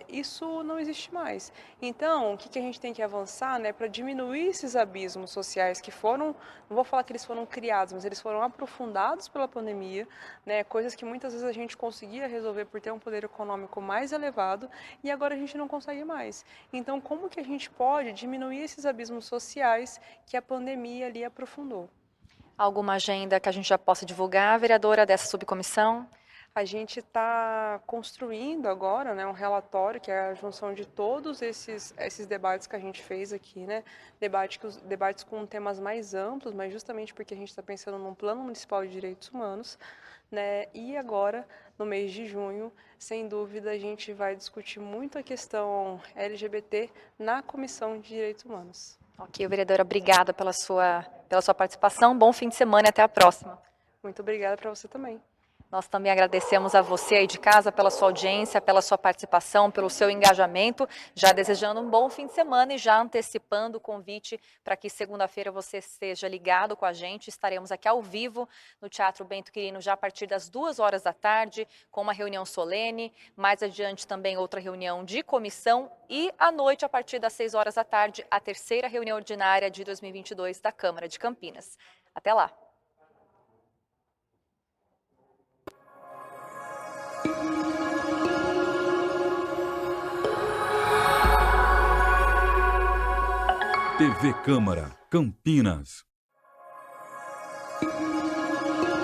isso não existe mais. Então, o que a gente tem que avançar, né, para diminuir esses abismos sociais que foram, não vou falar que eles foram criados, mas eles foram aprofundados pela pandemia, né, coisas que muitas vezes a gente conseguia resolver por ter um poder econômico mais elevado e agora a gente não consegue mais. Então, como que a gente pode diminuir esses abismos sociais que a pandemia ali aprofundou? Alguma agenda que a gente já possa divulgar, vereadora, dessa subcomissão? A gente está construindo agora, né, um relatório que é a junção de todos esses debates que a gente fez aqui, né? Debates com temas mais amplos, mas justamente porque a gente está pensando num plano municipal de direitos humanos, né? E agora, no mês de junho, sem dúvida, a gente vai discutir muito a questão LGBT na Comissão de Direitos Humanos. Ok, vereadora, obrigada pela sua participação. Bom fim de semana e até a próxima. Muito obrigada para você também. Nós também agradecemos a você aí de casa pela sua audiência, pela sua participação, pelo seu engajamento, já desejando um bom fim de semana e já antecipando o convite para que segunda-feira você esteja ligado com a gente. Estaremos aqui ao vivo no Teatro Bento Quirino já a partir das 2 horas da tarde, com uma reunião solene, mais adiante também outra reunião de comissão e à noite, a partir das 6 horas da tarde, a terceira reunião ordinária de 2022 da Câmara de Campinas. Até lá! TV Câmara, Campinas.